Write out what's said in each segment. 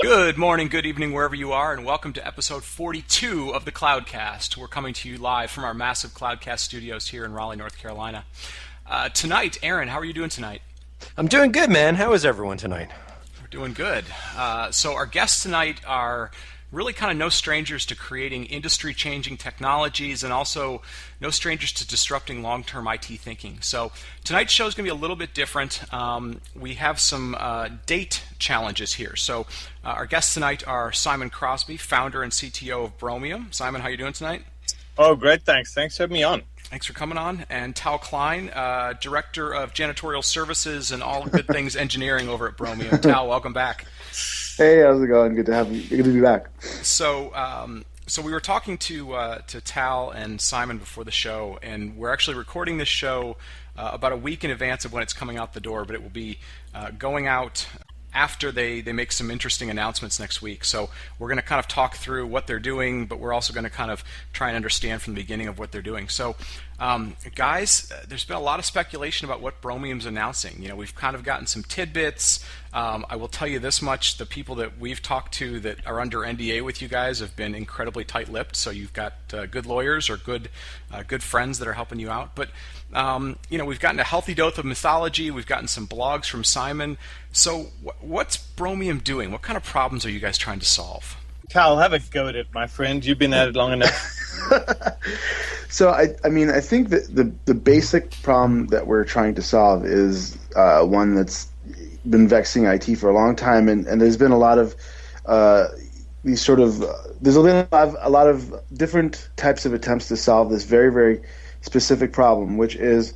Good morning, good evening, wherever you are, and welcome to episode 42 of the Cloudcast. We're coming to you live from our massive Cloudcast studios here in Raleigh, North Carolina. Tonight, Aaron, how are you doing tonight? I'm doing good, man. How is everyone tonight? We're doing good. So our guests tonight are really kind of no strangers to creating industry-changing technologies and also no strangers to disrupting long-term IT thinking. So tonight's show is going to be a little bit different. We have some date challenges here. So our guests tonight are Simon Crosby, founder and CTO of Bromium. Simon, how are you doing tonight? Oh, great, thanks. Thanks for having me on. Thanks for coming on. And Tal Klein, Director of Janitorial Services and All Good Things Engineering over at Bromium. Tal, welcome back. Hey, how's it going? Good to have you. Good to be back. So we were talking to Tal and Simon before the show, and we're actually recording this show about a week in advance of when it's coming out the door, but it will be going out after they make some interesting announcements next week. So we're going to kind of talk through what they're doing, but we're also going to kind of try and understand from the beginning of what they're doing. So guys, there's been a lot of speculation about what Bromium's announcing. You know, we've kind of gotten some tidbits. I will tell you this much, the people that we've talked to that are under NDA with you guys have been incredibly tight-lipped, so you've got good lawyers or good friends that are helping you out. But, you know, we've gotten a healthy dose of mythology. We've gotten some blogs from Simon. So what's Bromium doing? What kind of problems are you guys trying to solve? Tal, have a go at it, my friend. You've been at it long enough. So, I mean, I think that the basic problem that we're trying to solve is one that's been vexing IT for a long time, and there's been a lot of there's been a lot of different types of attempts to solve this very, very specific problem, which is,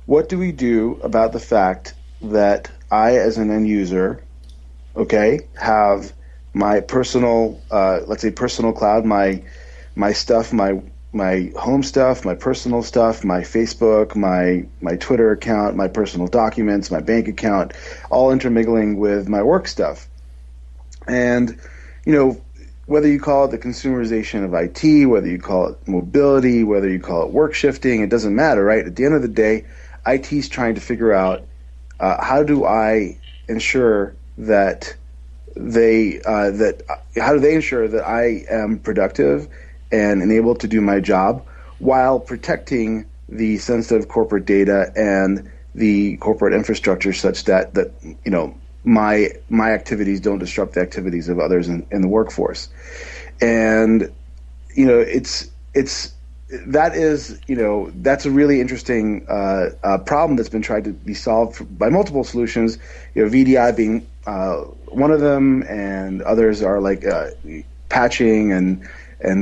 what do we do about the fact that I, as an end user, have my personal, let's say personal cloud, my stuff, my home stuff, my personal stuff, my Facebook, my Twitter account, my personal documents, my bank account, all intermingling with my work stuff. And, you know, whether you call it the consumerization of IT, whether you call it mobility, whether you call it work shifting, it doesn't matter, right? At the end of the day, IT is trying to figure out how do I ensure that how do they ensure that I am productive and enabled to do my job while protecting the sensitive corporate data and the corporate infrastructure such that you know, my activities don't disrupt the activities of others in the workforce. And you know, that's a really interesting problem that's been tried to be solved by multiple solutions. You know, VDI being one of them, and others are like patching and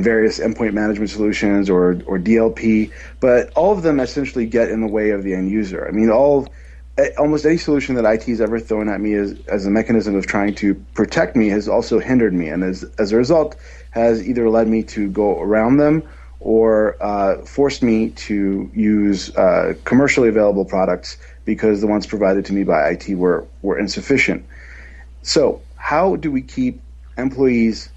various endpoint management solutions or DLP. But all of them essentially get in the way of the end user. I mean, almost any solution that IT has ever thrown at me as a mechanism of trying to protect me has also hindered me, and as a result has either led me to go around them or forced me to use commercially available products because the ones provided to me by IT were insufficient. So how do we keep employees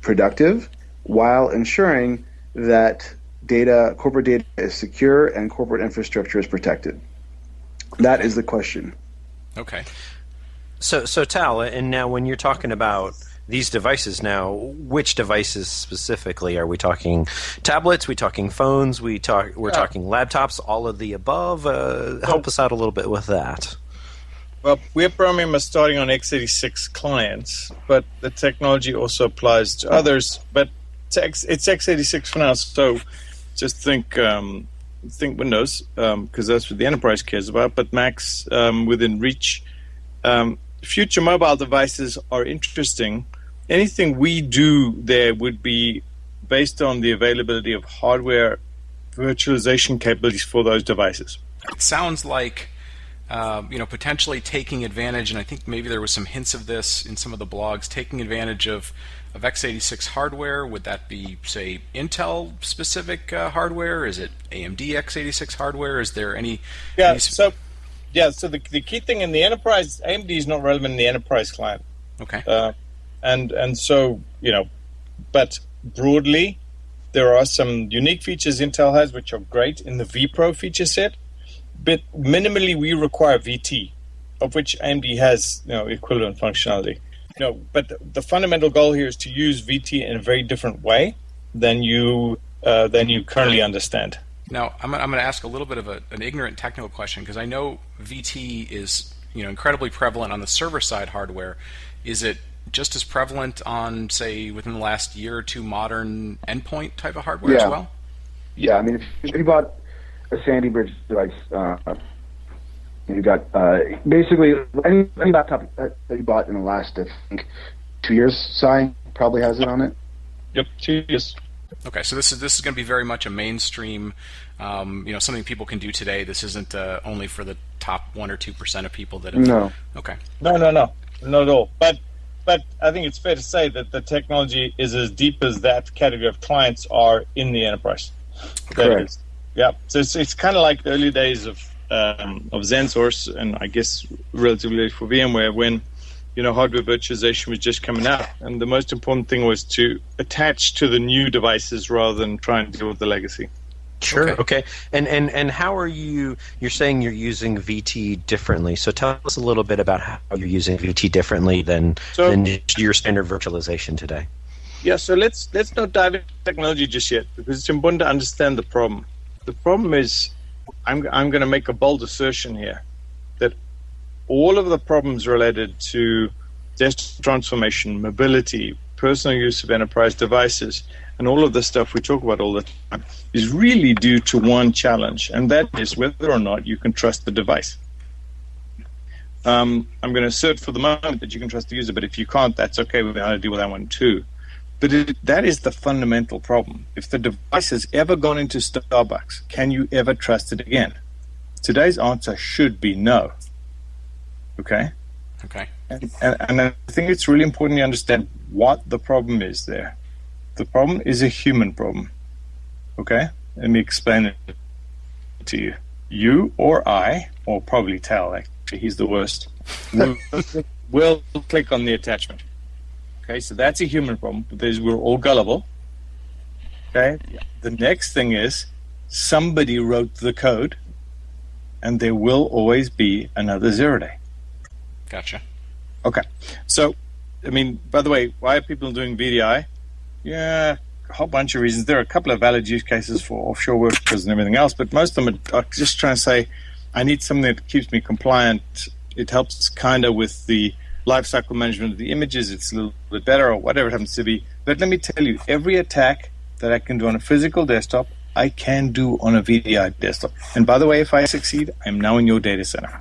productive while ensuring that corporate data is secure and corporate infrastructure is protected? That is the question. Okay. So Tal, and now when you're talking about these devices now, which devices specifically? Are we talking tablets? We talking phones? We're talking laptops? All of the above? Help us out a little bit with that. Well, we at Bromium are starting on x86 clients, but the technology also applies to others. But it's x86 for now, so just think Windows, because that's what the enterprise cares about, but Macs within reach. Future mobile devices are interesting. Anything we do there would be based on the availability of hardware virtualization capabilities for those devices. It sounds like potentially taking advantage, and I think maybe there was some hints of this in some of the blogs, taking advantage of x86 hardware. Would that be, say, Intel-specific hardware? Is it AMD x86 hardware? Is there any... So the key thing in the enterprise, AMD is not relevant in the enterprise client. Okay. And so, But broadly, there are some unique features Intel has which are great in the vPro feature set. But minimally, we require VT, of which AMD has equivalent functionality. But the fundamental goal here is to use VT in a very different way than you currently understand. Now, I'm going to ask a little bit of an ignorant technical question, because I know VT is incredibly prevalent on the server-side hardware. Is it just as prevalent on, say, within the last year or two, modern endpoint type of hardware as well? Yeah, I mean, if you bought a Sandy Bridge device, you got basically any laptop that you bought in the last, I think, 2 years, Si probably has it on it. Yep, 2 years. Okay, so this is going to be very much a mainstream, something people can do today. This isn't only for the top 1 or 2% of people that have... No. Okay. No, not at all. But I think it's fair to say that the technology is as deep as that category of clients are in the enterprise. Correct. Yeah. So it's kind of like the early days of ZenSource, and I guess relatively late for VMware, when hardware virtualization was just coming out, and the most important thing was to attach to the new devices rather than try and deal with the legacy. Sure. Okay. And how are you're saying you're using VT differently. So tell us a little bit about how you're using VT differently than your standard virtualization today. Yeah, so let's not dive into technology just yet, because it's important to understand the problem. The problem is, I'm going to make a bold assertion here, that all of the problems related to desktop transformation, mobility, personal use of enterprise devices, and all of the stuff we talk about all the time is really due to one challenge, and that is whether or not you can trust the device. I'm going to assert for the moment that you can trust the user, but if you can't, that's okay. We're going to deal with that one too. But that is the fundamental problem. If the device has ever gone into Starbucks, can you ever trust it again? Today's answer should be no. Okay? Okay. And I think it's really important to understand what the problem is there. The problem is a human problem. Okay? Let me explain it to you. You or I, or probably Tal, actually, he's the worst, will click on the attachment. Okay, so that's a human problem, because we're all gullible. Okay? The next thing is somebody wrote the code, and there will always be another 0 day. Gotcha. Okay. So, I mean, by the way, why are people doing VDI? Yeah, a whole bunch of reasons. There are a couple of valid use cases for offshore workers and everything else, but most of them are just trying to say, I need something that keeps me compliant. It helps kind of with the lifecycle management of the images. It's a little bit better, or whatever it happens to be. But let me tell you, every attack that I can do on a physical desktop, I can do on a VDI desktop. And by the way, if I succeed, I'm now in your data center.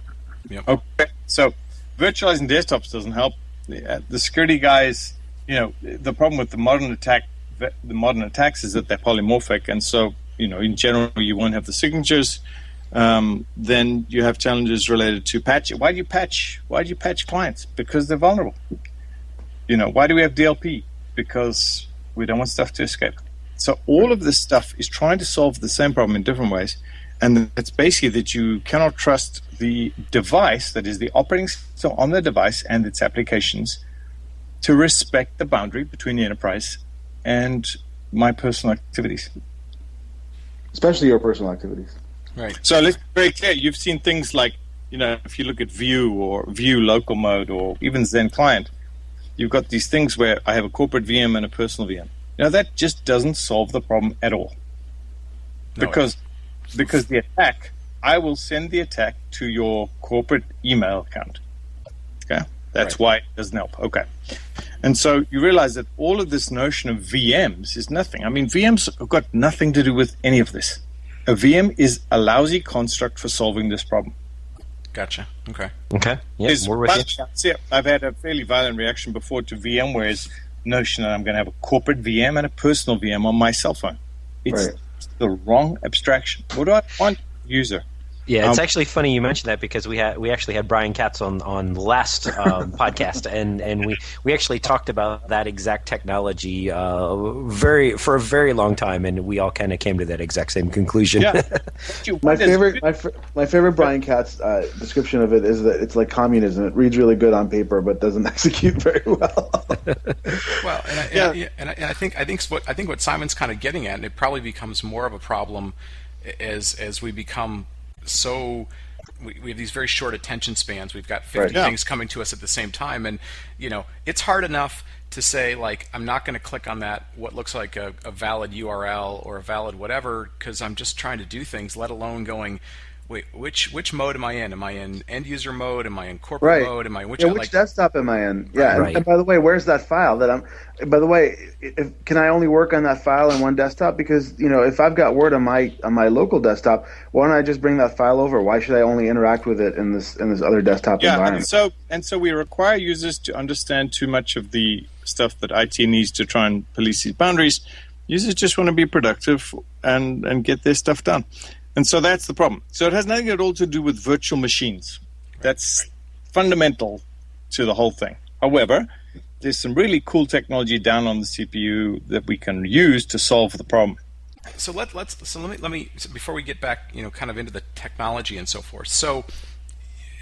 Yep. Okay, so virtualizing desktops doesn't help. The security guys, the problem with the modern attacks is that they're polymorphic, and so in general you won't have the signatures. Then you have challenges related to patch. Why do you patch clients? Because they're vulnerable. Why do we have DLP? Because we don't want stuff to escape. So all of this stuff is trying to solve the same problem in different ways, and it's basically that you cannot trust the device, that is the operating system on the device and its applications, to respect the boundary between the enterprise and my personal activities. Especially your personal activities. Right. So let's be very clear. You've seen things like, if you look at View or View Local Mode or even Zen Client, you've got these things where I have a corporate VM and a personal VM. That just doesn't solve the problem at all. No, because the attack, I will send the attack to your corporate email account. Okay? That's right. why it doesn't help. Okay. And so you realize that all of this notion of VMs is nothing. I mean, VMs have got nothing to do with any of this. A VM is a lousy construct for solving this problem. Gotcha. Okay. Okay. Yeah, we're with you. I've had a fairly violent reaction before to VMware's notion that I'm going to have a corporate VM and a personal VM on my cell phone. It's the wrong abstraction. What do I want, user? Yeah, it's actually funny you mentioned that because we actually had Brian Katz on the last podcast, and we actually talked about that exact technology for a very long time, and we all kind of came to that exact same conclusion. Yeah. my favorite Brian Katz description of it is that it's like communism. It reads really good on paper, but doesn't execute very well. Well, and I think what Simon's kind of getting at, and it probably becomes more of a problem as we become so we have these very short attention spans. We've got 50 things coming to us at the same time, and it's hard enough to say, like, I'm not going to click on that what looks like a valid URL or a valid whatever because I'm just trying to do things, let alone going, wait, which mode am I in? Am I in end user mode? Am I in corporate mode? Am I which desktop am I in? Yeah, right. And by the way, where's that file that I'm? By the way, can I only work on that file on one desktop? Because if I've got Word on my local desktop, why don't I just bring that file over? Why should I only interact with it in this other desktop environment? And so we require users to understand too much of the stuff that IT needs to try and police these boundaries. Users just want to be productive and get their stuff done. And so that's the problem. So it has nothing at all to do with virtual machines. That's fundamental to the whole thing. However, there's some really cool technology down on the CPU that we can use to solve the problem. So let me before we get back, kind of into the technology and so forth. So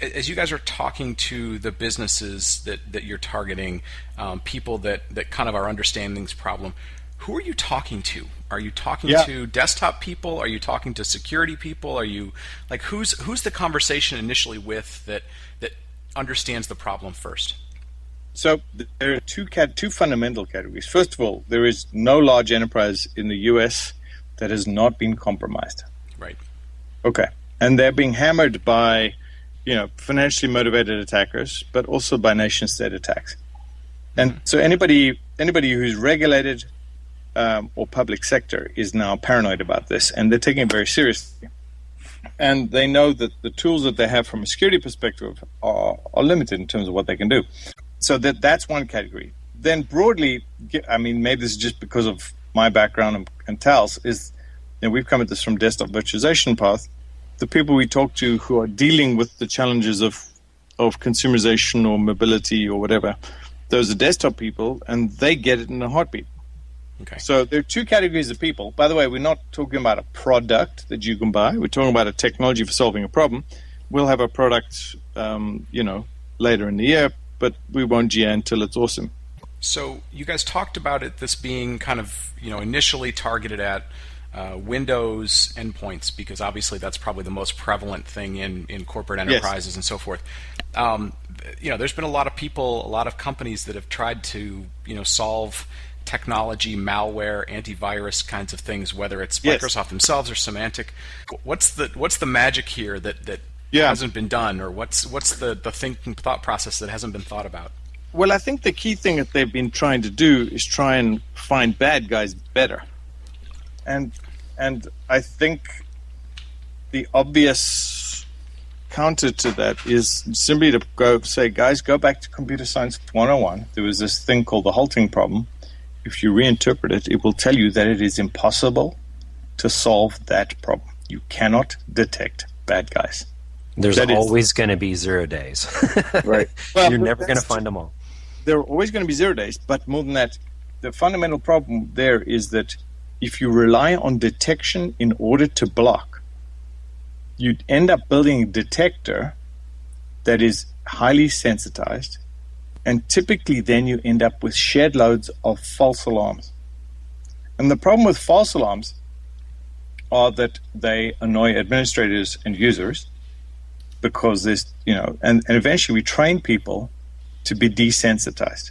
as you guys are talking to the businesses that you're targeting, people that kind of are understanding this problem, who are you talking to? Are you talking to desktop people? Are you talking to security people? Are you who's the conversation initially with that understands the problem first? So there are two fundamental categories. First of all, there is no large enterprise in the U.S. that has not been compromised. Right. Okay. And they're being hammered by, financially motivated attackers, but also by nation-state attacks. And so anybody who's regulated or public sector is now paranoid about this, and they're taking it very seriously. And they know that the tools that they have from a security perspective are limited in terms of what they can do. So that's one category. Then broadly, maybe this is just because of my background and Tal's, is we've come at this from desktop virtualization path. The people we talk to who are dealing with the challenges of consumerization or mobility or whatever, those are desktop people, and they get it in a heartbeat. Okay. So there are two categories of people. By the way, we're not talking about a product that you can buy. We're talking about a technology for solving a problem. We'll have a product, later in the year, but we won't GA until it's awesome. So you guys talked about this being kind of, initially targeted at Windows endpoints, because obviously that's probably the most prevalent thing in corporate enterprises and so forth. There's been a lot of people, a lot of companies that have tried to, solve technology, malware, antivirus kinds of things, whether it's Microsoft themselves or Symantec. What's the magic here that hasn't been done, or what's the thinking thought process that hasn't been thought about? Well, I think the key thing that they've been trying to do is try and find bad guys better. And I think the obvious counter to that is simply to go say, guys, go back to Computer Science 101. There was this thing called the halting problem. If you reinterpret it, it will tell you that it is impossible to solve that problem. You cannot detect bad guys. There's always going to be 0 days. Right. Well, you're never going to find them all. There are always going to be 0 days, but more than that, the fundamental problem there is that if you rely on detection in order to block, you'd end up building a detector that is highly sensitized, and typically then you end up with shed loads of false alarms. And the problem with false alarms are that they annoy administrators and users, because there's, and eventually we train people to be desensitized.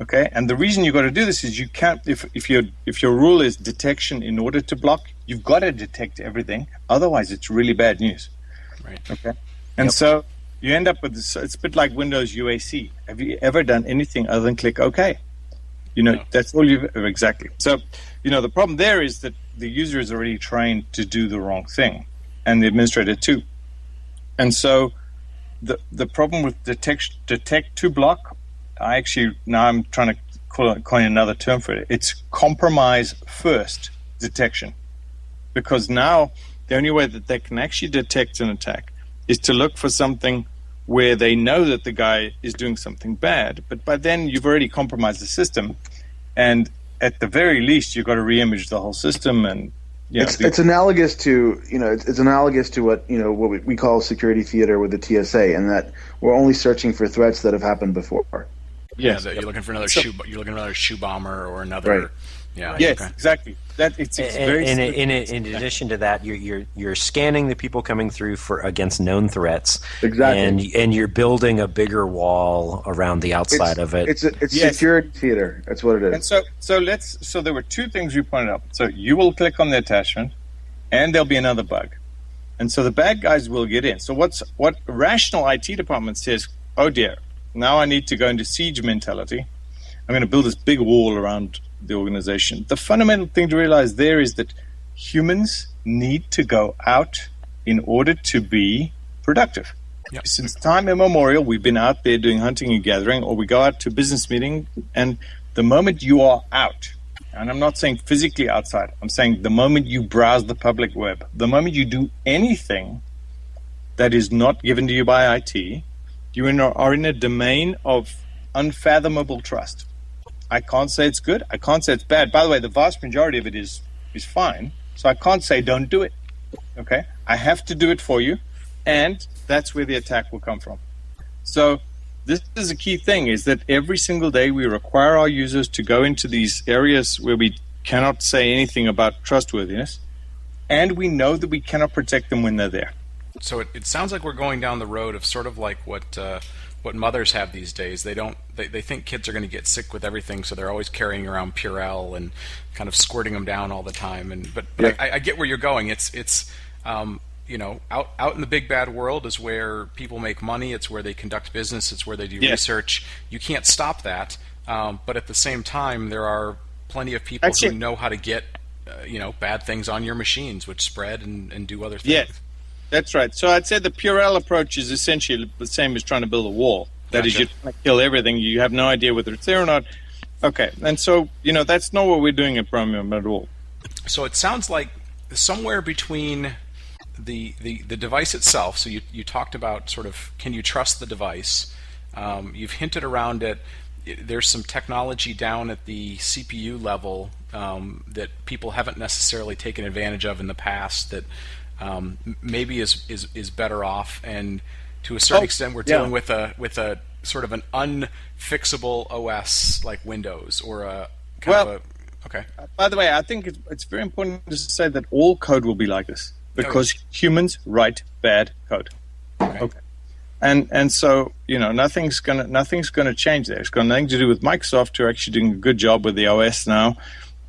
Okay, and the reason you've got to do this is you can't. If your rule is detection in order to block, you've got to detect everything. Otherwise, it's really bad news. Right. Okay, and so you end up with this. It's a bit like Windows UAC. Have you ever done anything other than click OK? No. That's all you've exactly. So, the problem there is that the user is already trained to do the wrong thing, and the administrator too. And so, the problem with detect to block. I'm trying to coin another term for it. It's compromise first detection, because now the only way that they can actually detect an attack is to look for something where they know that the guy is doing something bad, but by then you've already compromised the system, and at the very least you've got to re-image the whole system. And it's analogous to it's analogous to what we call security theater with the TSA, and that we're only searching for threats that have happened before. Yes, you're looking for another shoe. You're looking for another shoe bomber or another. Right. Yeah. Yes, okay. exactly. That it's very. In addition to that, you're scanning the people coming through against known threats. Exactly. And you're building a bigger wall around the outside of it. It's security theater. That's what it is. And so there were two things we pointed out. So you will click on the attachment, and there'll be another bug, and so the bad guys will get in. So what rational IT department says? Oh dear, now I need to go into siege mentality. I'm going to build this big wall around the organization. The fundamental thing to realize there is that humans need to go out in order to be productive. Yep. Since time immemorial, we've been out there doing hunting and gathering, or we go out to a business meeting, and the moment you are out, and I'm not saying physically outside, I'm saying the moment you browse the public web, the moment you do anything that is not given to you by IT, you are in a domain of unfathomable trust. I can't say it's good. I can't say it's bad. By the way, the vast majority of it is fine. So I can't say don't do it. Okay? I have to do it for you, and that's where the attack will come from. So this is a key thing, is that every single day we require our users to go into these areas where we cannot say anything about trustworthiness, and we know that we cannot protect them when they're there. So it sounds like we're going down the road of sort of like what mothers have these days. They think kids are going to get sick with everything, so they're always carrying around Purell and kind of squirting them down all the time. But I get where you're going. It's out in the big bad world is where people make money. It's where they conduct business. It's where they do research. You can't stop that. But at the same time, there are plenty of people who know how to get bad things on your machines, which spread and do other things. Yes. That's right. So I'd say the Purell approach is essentially the same as trying to build a wall. That is, you're trying to kill everything. You have no idea whether it's there or not. Okay. And so, that's not what we're doing at Bromium at all. So it sounds like somewhere between the device itself, so you talked about sort of, can you trust the device? You've hinted around it. There's some technology down at the CPU level that people haven't necessarily taken advantage of in the past that maybe is better off, and to a certain extent we're dealing with a sort of an unfixable OS like Windows or a okay. By the way, I think it's very important to say that all code will be like this because humans write bad code. Okay. And so nothing's gonna change there. It's got nothing to do with Microsoft, who are actually doing a good job with the OS now,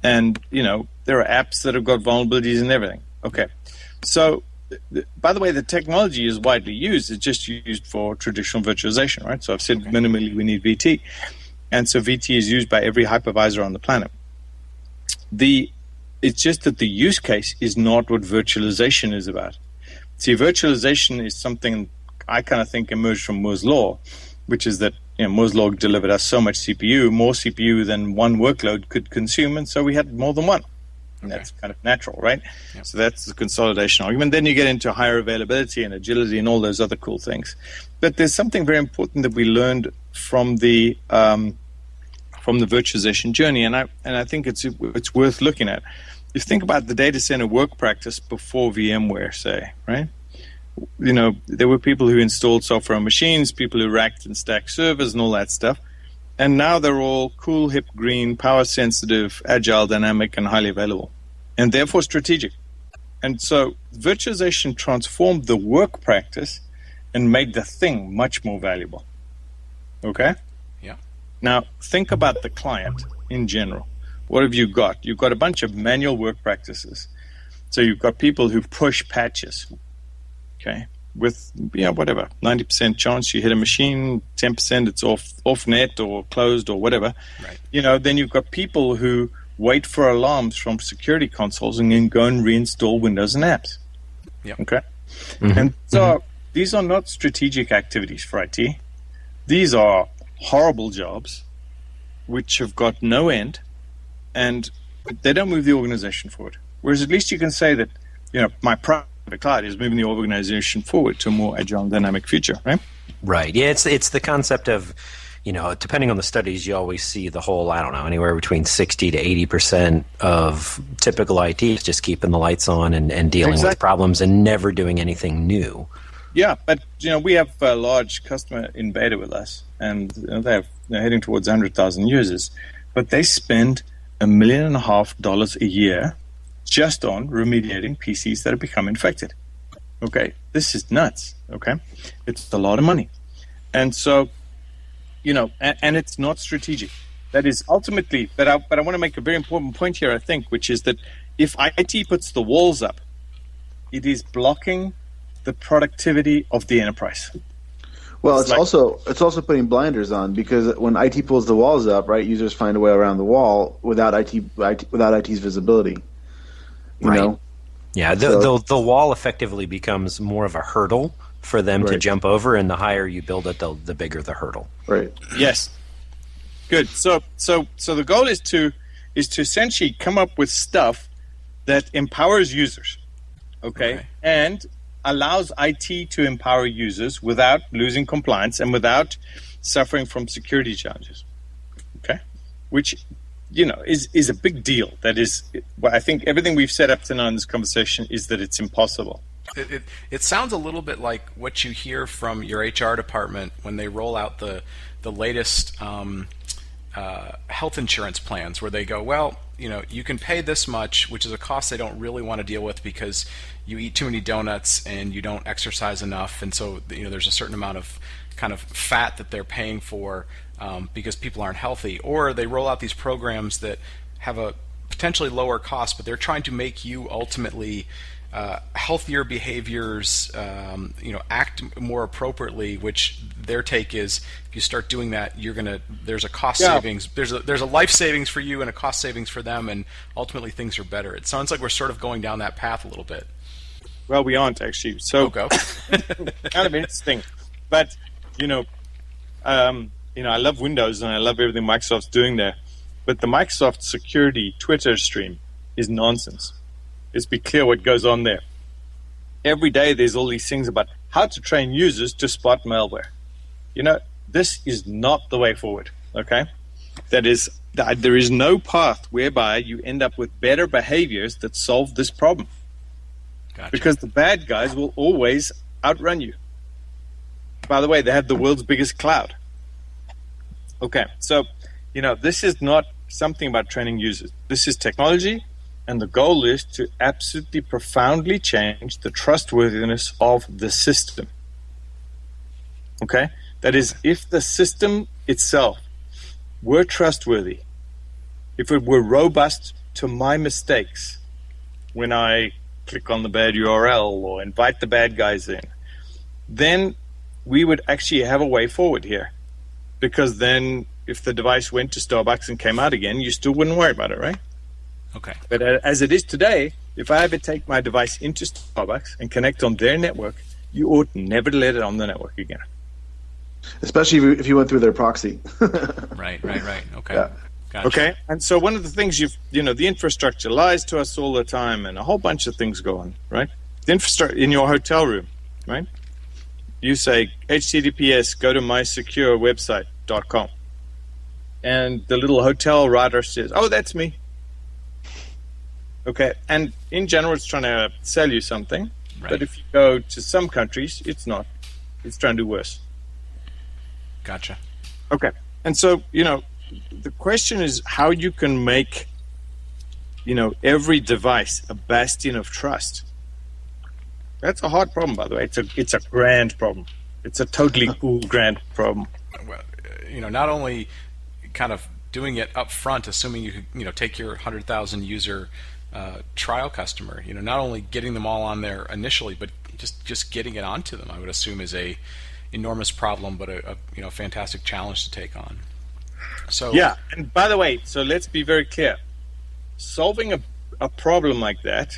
and there are apps that have got vulnerabilities and everything. Okay. So, by the way, the technology is widely used. It's just used for traditional virtualization, right? So I've said minimally we need VT. And so VT is used by every hypervisor on the planet. It's just that the use case is not what virtualization is about. See, virtualization is something I kind of think emerged from Moore's Law, which is that Moore's Law delivered us so much CPU, more CPU than one workload could consume, and so we had more than one. And that's kind of natural, right? Yep. So that's the consolidation argument. Then you get into higher availability and agility and all those other cool things. But there's something very important that we learned from the virtualization journey, and I think it's worth looking at. You think about the data center work practice before VMware, say, right? There were people who installed software on machines, people who racked and stacked servers and all that stuff. And now they're all cool, hip, green, power-sensitive, agile, dynamic, and highly available, and therefore strategic. And so virtualization transformed the work practice and made the thing much more valuable. Okay? Yeah. Now, think about the client in general. What have you got? You've got a bunch of manual work practices. So you've got people who push patches, okay? With 90% chance you hit a machine, 10% it's off net or closed or whatever. Right. Then you've got people who wait for alarms from security consoles and then go and reinstall Windows and apps. Yep. Okay. Mm-hmm. And so these are not strategic activities for IT. These are horrible jobs which have got no end, and they don't move the organization forward. Whereas at least you can say that my private cloud is moving the organization forward to a more agile, dynamic future, right? Right. Yeah, it's the concept of, depending on the studies, you always see the whole, I don't know, anywhere between 60 to 80% of typical IT is just keeping the lights on and dealing with problems and never doing anything new. Yeah, but we have a large customer in beta with us, and they're heading towards 100,000 users, but they spend $1.5 million a year just on remediating PCs that have become infected. Okay, this is nuts. Okay, it's a lot of money, and so and it's not strategic. That is ultimately, but I want to make a very important point here. I think, which is that if IT puts the walls up, it is blocking the productivity of the enterprise. Well, it's also putting blinders on, because when IT pulls the walls up, right, users find a way around the wall without IT's visibility. You know? Yeah, the wall effectively becomes more of a hurdle for them to jump over, and the higher you build it, the bigger the hurdle. Right. Yes. Good. So the goal is to essentially come up with stuff that empowers users, okay. And allows IT to empower users without losing compliance and without suffering from security challenges. Okay, which is a big deal. That is, I think everything we've set up to now in this conversation is that it's impossible. It sounds a little bit like what you hear from your HR department when they roll out the latest health insurance plans, where they go, well, you can pay this much, which is a cost they don't really want to deal with because you eat too many donuts and you don't exercise enough, and so there's a certain amount of kind of fat that they're paying for because people aren't healthy. Or they roll out these programs that have a potentially lower cost, but they're trying to make you ultimately healthier behaviors, act more appropriately. Which their take is, if you start doing that, there's a cost savings. There's a life savings for you and a cost savings for them, and ultimately things are better. It sounds like we're sort of going down that path a little bit. Well, we aren't actually. So go. Kind of interesting, but I love Windows and I love everything Microsoft's doing there, but the Microsoft security Twitter stream is nonsense. Let's be clear what goes on there. Every day there's all these things about how to train users to spot malware. This is not the way forward, okay? There is no path whereby you end up with better behaviors that solve this problem. Gotcha. Because the bad guys will always outrun you. By the way, they have the world's biggest cloud. Okay, so, this is not something about training users. This is technology. And the goal is to absolutely profoundly change the trustworthiness of the system. Okay? That is, if the system itself were trustworthy, if it were robust to my mistakes when I click on the bad URL or invite the bad guys in, then we would actually have a way forward here. Because then if the device went to Starbucks and came out again, you still wouldn't worry about it, right? Okay. But as it is today, if I ever take my device into Starbucks and connect on their network, you ought never to let it on the network again. Especially if you went through their proxy. Right. Okay. Yeah. Gotcha. Okay. And so one of the things the infrastructure lies to us all the time, and a whole bunch of things go on, right? The infrastructure in your hotel room, right? You say HTTPS, go to mysecurewebsite.com. And the little hotel writer says, oh, that's me. Okay, and in general, it's trying to sell you something. Right. But if you go to some countries, it's not. It's trying to do worse. Gotcha. Okay, and so, the question is how you can make, every device a bastion of trust. That's a hard problem, by the way. It's a grand problem. It's a totally cool, grand problem. Well, not only kind of doing it up front, assuming you could, take your 100,000 user trial customer, not only getting them all on there initially, but just getting it onto them, I would assume, is a enormous problem, but a fantastic challenge to take on. So yeah, and by the way, so let's be very clear. Solving a problem like that,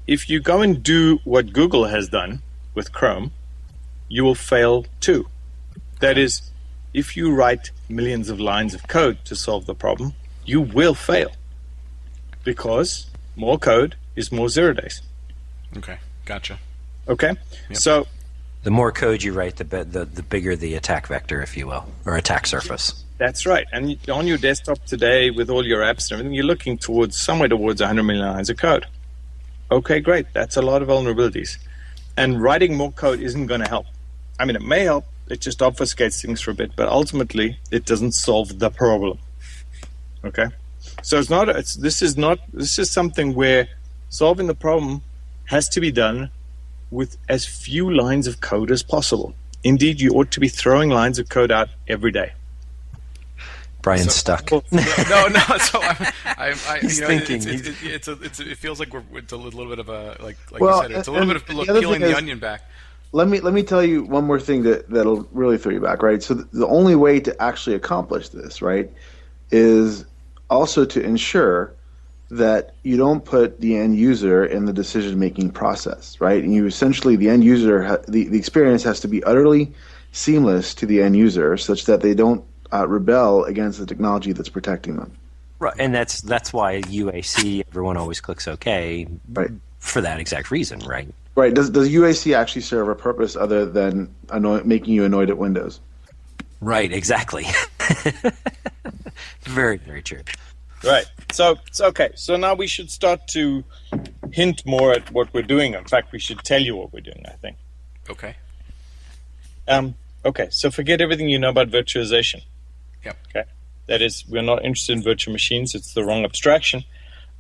if you go and do what Google has done with Chrome, you will fail too. That is, if you write millions of lines of code to solve the problem, you will fail. Because more code is more 0 days. Okay, gotcha. Okay, Yep. so The more code you write, the bigger the attack vector, if you will, or attack surface. that's right. And on your desktop today, with all your apps and everything, you're looking towards somewhere towards 100 million lines of code. Okay, great. That's a lot of vulnerabilities. And writing more code isn't going to help. I mean, it may help. It just obfuscates things for a bit, but ultimately, it doesn't solve the problem. Okay, so this is something where solving the problem has to be done with as few lines of code as possible. Indeed, you ought to be throwing lines of code out every day. Brian's stuck. No. So He's thinking. It feels like it's a little bit of a like Well, you said. It's a little bit of and the other peeling thing the is- onion back. Let me tell you one more thing that'll really throw you back, right? So the only way to actually accomplish this, right, is also to ensure that you don't put the end user in the decision-making process, right? And you essentially, the end user, the experience has to be utterly seamless to the end user, such that they don't rebel against the technology that's protecting them. Right, and that's why UAC, everyone always clicks OK, Right. for that exact reason, right? Right? Does UAC actually serve a purpose other than making you annoyed at Windows? Right, exactly. Very, very true. Right. So okay. So now we should start to hint more at what we're doing. In fact, we should tell you what we're doing, I think. Okay. Okay. So forget everything you know about virtualization. Yep. Okay. That is, we're not interested in virtual machines. It's the wrong abstraction.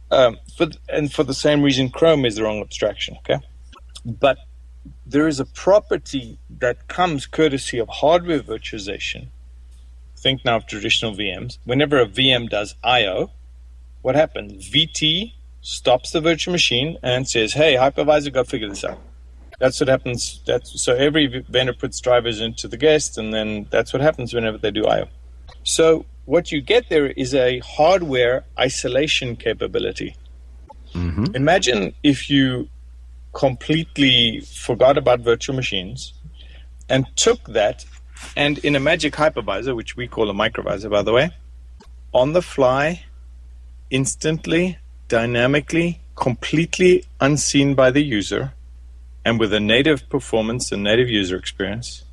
For the same reason, Chrome is the wrong abstraction. Okay. But there is a property that comes courtesy of hardware virtualization. Think now of traditional VMs. Whenever a VM does I/O, what happens? VT stops the virtual machine and says, "Hey, hypervisor, go figure this out." That's what happens. So every vendor puts drivers into the guest, and then that's what happens whenever they do I/O. So what you get there is a hardware isolation capability. Mm-hmm. Imagine if you completely forgot about virtual machines and took that, and in a magic hypervisor, which we call a microvisor, by the way, on the fly, instantly, dynamically, completely unseen by the user, and with a native performance and native user experience,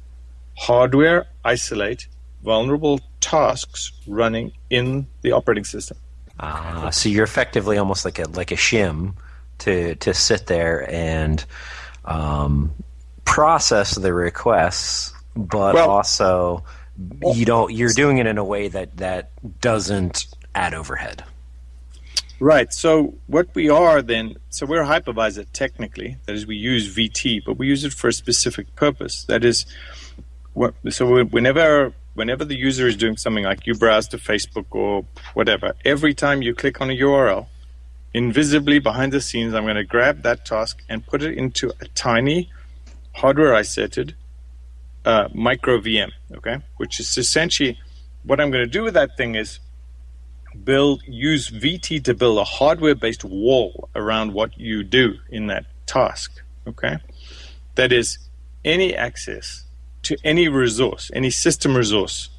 hardware isolate vulnerable tasks running in the operating system. So you're effectively almost like a shim to sit there and process the requests, but also you're doing it in a way that doesn't add overhead. Right. So what we are then, so we're a hypervisor technically. That is, we use VT, but we use it for a specific purpose. That is, whenever the user is doing something like you browse to Facebook or whatever, every time you click on a URL, invisibly behind the scenes, I'm going to grab that task and put it into a tiny hardware isolated micro VM, okay? Which is essentially what I'm going to do with that thing is use VT to build a hardware-based wall around what you do in that task, okay? That is, any access to any resource, any system resource,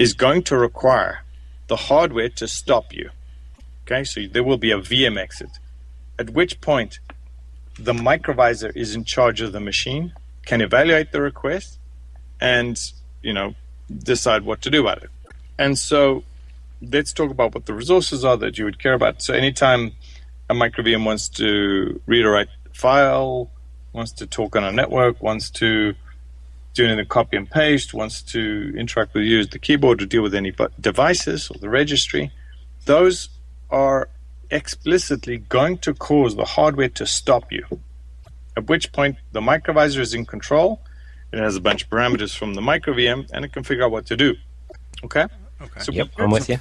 is going to require the hardware to stop you. Okay, so there will be a VM exit, at which point the microvisor is in charge of the machine, can evaluate the request, and decide what to do about it. And so let's talk about what the resources are that you would care about. So anytime a micro VM wants to read or write a file, wants to talk on a network, wants to do anything copy and paste, wants to interact with you, use the keyboard to deal with any devices or the registry, those are explicitly going to cause the hardware to stop you. At which point the microvisor is in control. It has a bunch of parameters from the micro VM, and it can figure out what to do. Okay? So Yep, I'm with you.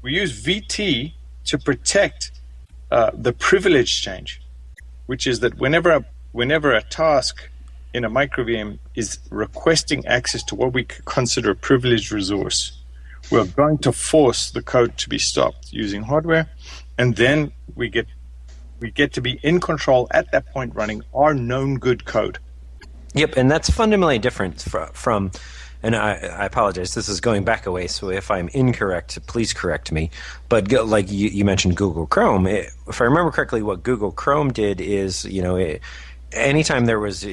We use VT to protect the privilege change, which is that whenever a task in a micro VM is requesting access to what we consider a privileged resource, we're going to force the code to be stopped using hardware, and then we get to be in control at that point running our known good code. Yep, and that's fundamentally different from and I apologize, this is going back a way, so if I'm incorrect, please correct me. But like you mentioned Google Chrome. If I remember correctly, what Google Chrome did is, anytime there was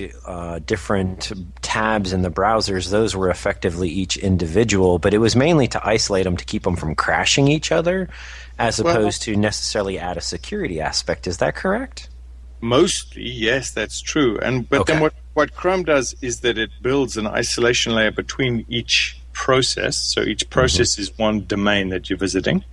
different tabs in the browsers, those were effectively each individual, but it was mainly to isolate them to keep them from crashing each other, as opposed to necessarily add a security aspect. Is that correct? Mostly, yes, that's true. But then what Chrome does is that it builds an isolation layer between each process. So each process is one domain that you're visiting.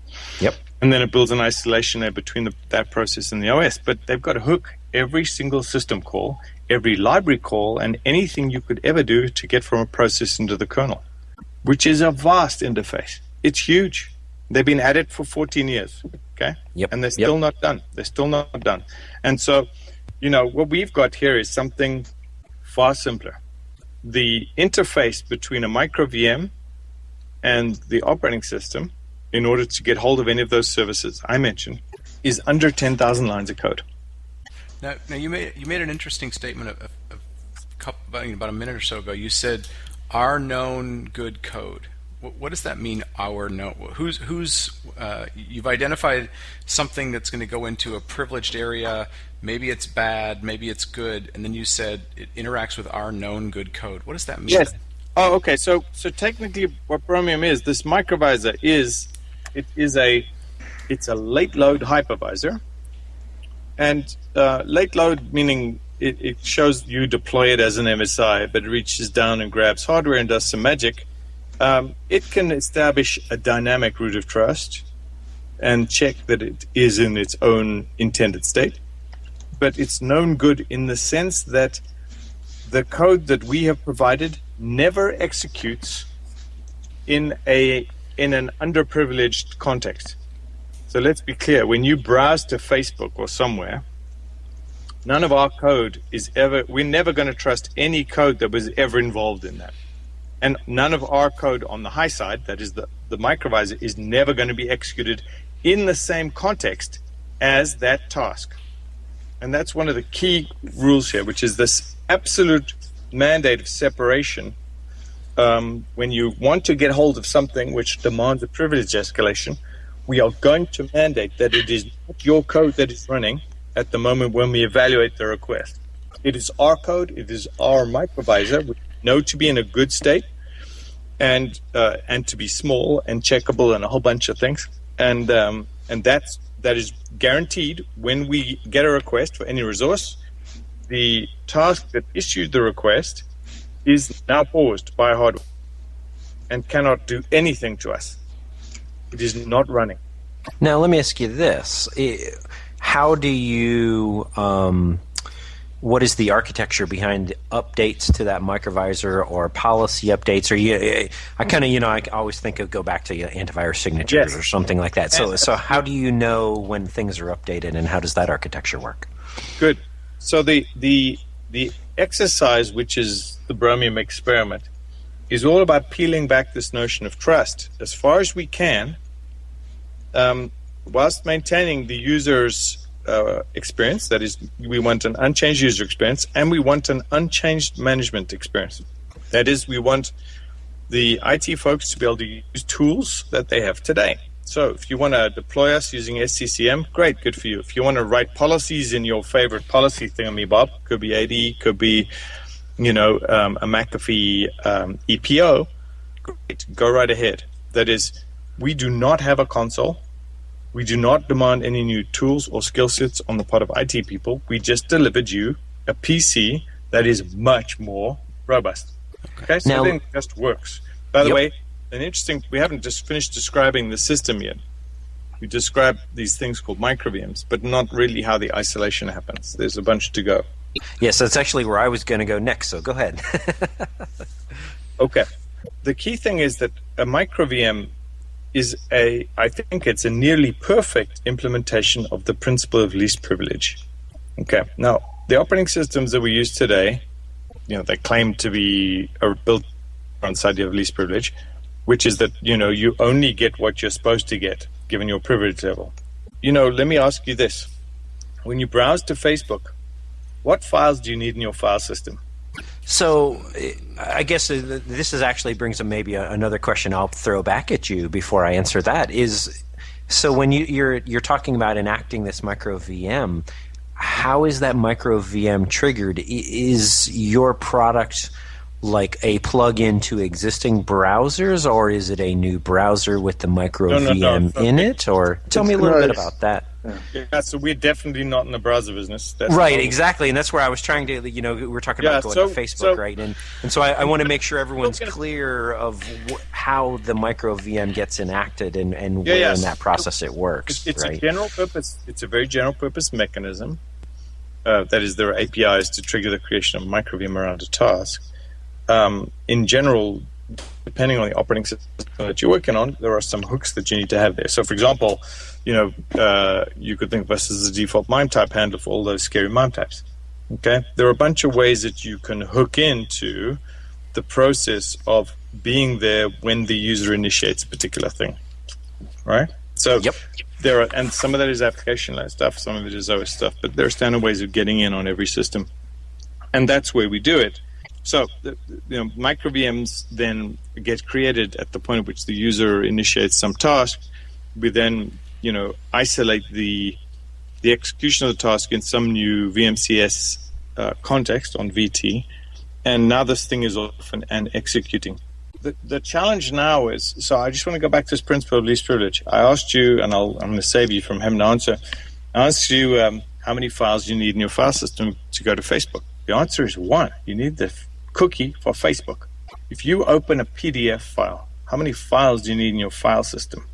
Yep. And then it builds an isolation layer between that process and the OS. But they've got to hook every single system call, every library call, and anything you could ever do to get from a process into the kernel, which is a vast interface. It's huge. They've been at it for 14 years, okay? Yep. And they're still not done. They're still not done. And so, what we've got here is something far simpler. The interface between a micro VM and the operating system, in order to get hold of any of those services I mentioned, is under 10,000 lines of code. Now you made an interesting statement about a minute or so ago. You said our known good code. What does that mean? Our known? You've identified something that's going to go into a privileged area. Maybe it's bad, maybe it's good, and then you said it interacts with our known good code. What does that mean? Yes. Oh, okay. So technically, what Bromium is, this microvisor it's a late load hypervisor, and late load meaning it shows you deploy it as an MSI, but it reaches down and grabs hardware and does some magic. It can establish a dynamic root of trust and check that it is in its own intended state. But it's known good in the sense that the code that we have provided never executes in an underprivileged context. So let's be clear. When you browse to Facebook or somewhere, none of our code we're never going to trust any code that was ever involved in that. And none of our code on the high side, that is the microvisor, is never going to be executed in the same context as that task. And that's one of the key rules here, which is this absolute mandate of separation. When you want to get hold of something which demands a privilege escalation, we are going to mandate that it is not your code that is running at the moment when we evaluate the request. It is our code, it is our microvisor, we know to be in a good state and to be small and checkable and a whole bunch of things. And that is guaranteed when we get a request for any resource. The task that issued the request is now paused by hardware and cannot do anything to us. It is not running. Now, let me ask you this. How do you... what is the architecture behind updates to that microvisor or policy updates? Or I always go back to antivirus signatures or something like that. So how do you know when things are updated, and how does that architecture work? Good. So the exercise, which is the Bromium experiment, is all about peeling back this notion of trust as far as we can, whilst maintaining the user's experience. That is, we want an unchanged user experience, and we want an unchanged management experience. That is, we want the IT folks to be able to use tools that they have today. So if you want to deploy us using SCCM, great, good for you. If you want to write policies in your favorite policy thingamabob, could be AD, could be a McAfee EPO, great, go right ahead. That is, we do not have a console. We do not demand any new tools or skill sets on the part of IT people. We just delivered you a PC that is much more robust. Okay, so everything just works. By the way, we haven't just finished describing the system yet. We described these things called micro-VMs, but not really how the isolation happens. There's a bunch to go. Yes, that's actually where I was going to go next, so go ahead. Okay. The key thing is that a micro-VM I think it's a nearly perfect implementation of the principle of least privilege. Okay. Now, the operating systems that we use today, they claim to be built on the idea of least privilege, which is that, you only get what you're supposed to get given your privilege level. Let me ask you this. When you browse to Facebook, what files do you need in your file system? So I guess this is actually brings up maybe another question I'll throw back at you before I answer that is, so when you're talking about enacting this micro VM, how is that micro VM triggered? Is your product like a plug-in to existing browsers, or is it a new browser with the micro VM in it? Or tell me a little bit about that. Yeah, so we're definitely not in the browser business. That's right, exactly, and that's where I was trying to, we're talking about going to Facebook, right? And so I want to make sure everyone's clear of how the micro VM gets enacted and where in that process it works. It's right? a general purpose. It's a very general purpose mechanism. That is, there are APIs to trigger the creation of micro VM around a task. In general, depending on the operating system that you're working on, there are some hooks that you need to have there. So, for example, you could think of us as a default MIME type handler for all those scary MIME types. Okay, there are a bunch of ways that you can hook into the process of being there when the user initiates a particular thing. Right? So, there are, and some of that is application layer stuff, some of it is OS stuff, but there are standard ways of getting in on every system, and that's where we do it. So, micro VMs then get created at the point at which the user initiates some task. We then, isolate the execution of the task in some new VMCS context on VT, and now this thing is off and executing. The challenge now is, so I just want to go back to this principle of least privilege. I asked you, and I'm going to save you from having to answer. I asked you how many files you need in your file system to go to Facebook. The answer is 1. You need the cookie for Facebook. If you open a PDF file, how many files do you need in your file system?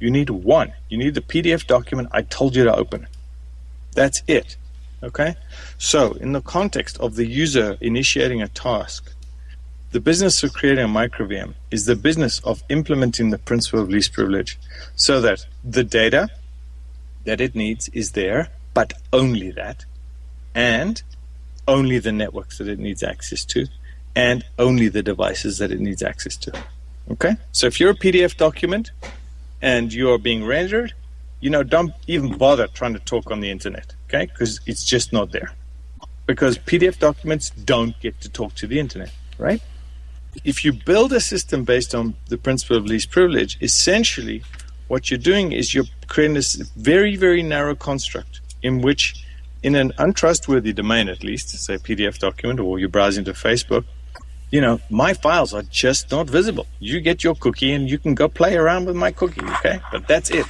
You need 1. You need the PDF document I told you to open. That's it. Okay? So, in the context of the user initiating a task, the business of creating a micro VM is the business of implementing the principle of least privilege so that the data that it needs is there, but only that, and only the networks that it needs access to, and only the devices that it needs access to. Okay? So if you're a PDF document and you are being rendered, don't even bother trying to talk on the internet, okay? Because it's just not there. Because PDF documents don't get to talk to the internet, right? If you build a system based on the principle of least privilege, essentially what you're doing is you're creating this very, very narrow construct in which, in an untrustworthy domain at least, say a PDF document, or you're browsing to Facebook, my files are just not visible. You get your cookie and you can go play around with my cookie, okay? But that's it,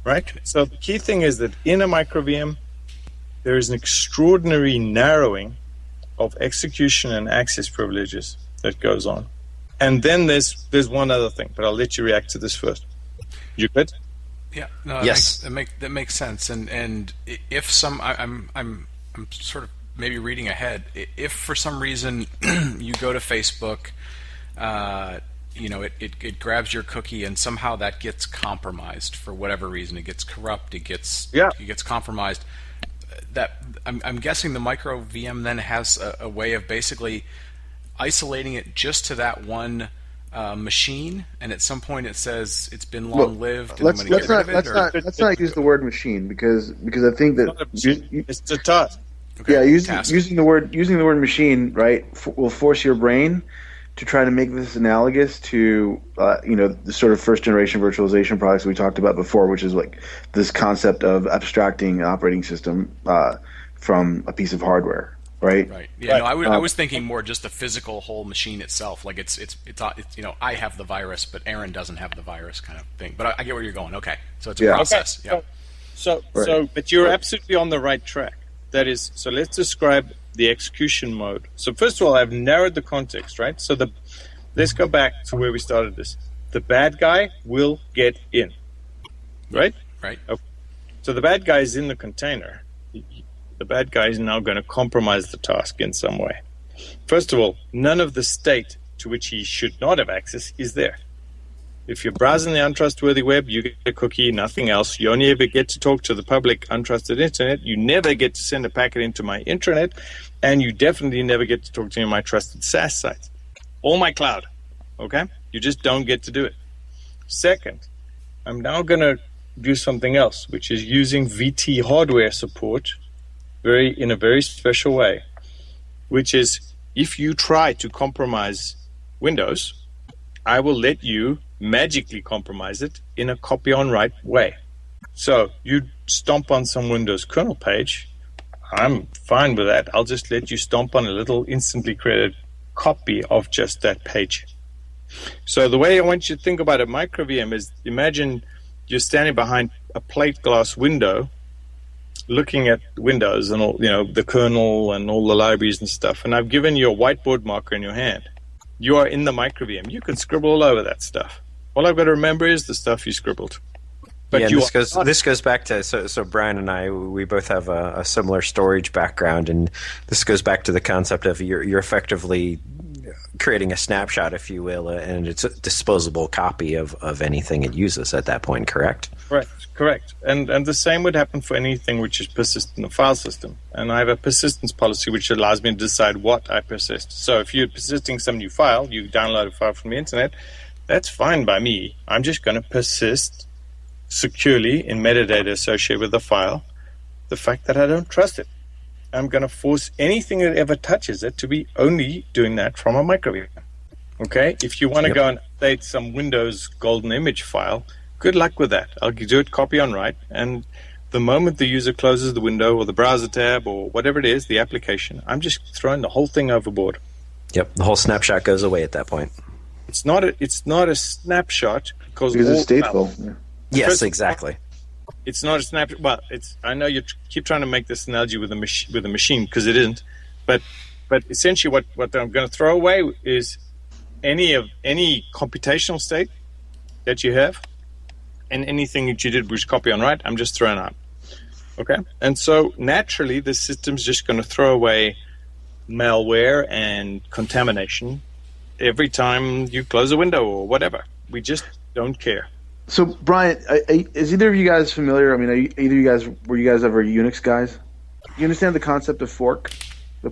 right? So the key thing is that in a micro VM, there is an extraordinary narrowing of execution and access privileges that goes on. And then there's one other thing, but I'll let you react to this first. You good? Yeah, no, yes, that makes sense. And if I'm sort of maybe reading ahead. If for some reason you go to Facebook, it grabs your cookie and somehow that gets compromised for whatever reason, it gets corrupt, it gets compromised. That I'm guessing the micro VM then has a way of basically isolating it just to that one machine, and at some point it says it's been long lived. Let's not use the word machine because I think that it's a task. Okay. Yeah, using the word machine, right, will force your brain to try to make this analogous to the sort of first generation virtualization products we talked about before, which is like this concept of abstracting an operating system from a piece of hardware. Right. Yeah. Right. No, I was thinking more just the physical whole machine itself. Like it's I have the virus, but Aaron doesn't have the virus, kind of thing. But I get where you're going. Okay. So it's a process. Okay. Yeah. But you're absolutely on the right track. That is. So let's describe the execution mode. So first of all, I've narrowed the context, right? So let's go back to where we started this. The bad guy will get in. Right. Right. Okay. So the bad guy is in the container. The bad guy is now going to compromise the task in some way. First of all, none of the state to which he should not have access is there. If you're browsing the untrustworthy web, you get a cookie, nothing else. You only ever get to talk to the public untrusted internet. You never get to send a packet into my intranet, and you definitely never get to talk to any of my trusted SaaS sites. All my cloud, okay? You just don't get to do it. Second, I'm now going to do something else, which is using VT hardware support in a very special way, which is if you try to compromise Windows, I will let you magically compromise it in a copy-on-write way. So you stomp on some Windows kernel page, I'm fine with that. I'll just let you stomp on a little instantly created copy of just that page. So the way I want you to think about a micro VM is, imagine you're standing behind a plate glass window looking at Windows and all, the kernel and all the libraries and stuff, and I've given you a whiteboard marker in your hand. You are in the micro VM. You can scribble all over that stuff. All I've got to remember is the stuff you scribbled. But this goes back to so Brian and I, we both have a similar storage background, and this goes back to the concept of you're effectively creating a snapshot, if you will, and it's a disposable copy of anything it uses at that point. Correct? Correct. And the same would happen for anything which is persistent in a file system. And I have a persistence policy which allows me to decide what I persist. So if you're persisting some new file, you download a file from the internet, that's fine by me. I'm just going to persist securely in metadata associated with the file the fact that I don't trust it. I'm going to force anything that ever touches it to be only doing that from a micro VM. Okay? If you want to go and update some Windows golden image file, good luck with that. I'll do it copy on write, and the moment the user closes the window or the browser tab or whatever it is, the application, I'm just throwing the whole thing overboard. Yep, the whole snapshot goes away at that point. It's not a snapshot because it's stateful. Yes, exactly. It's not a snapshot. Well, I know you keep trying to make this analogy with a machine because it isn't. But essentially, what I'm going to throw away is any computational state that you have, and anything that you did which copy on write, I'm just throwing out. Okay, and so naturally, the system's just going to throw away malware and contamination every time you close a window or whatever. We just don't care. So, Brian, is either of you guys familiar? I mean, were you guys ever Unix guys? You understand the concept of fork?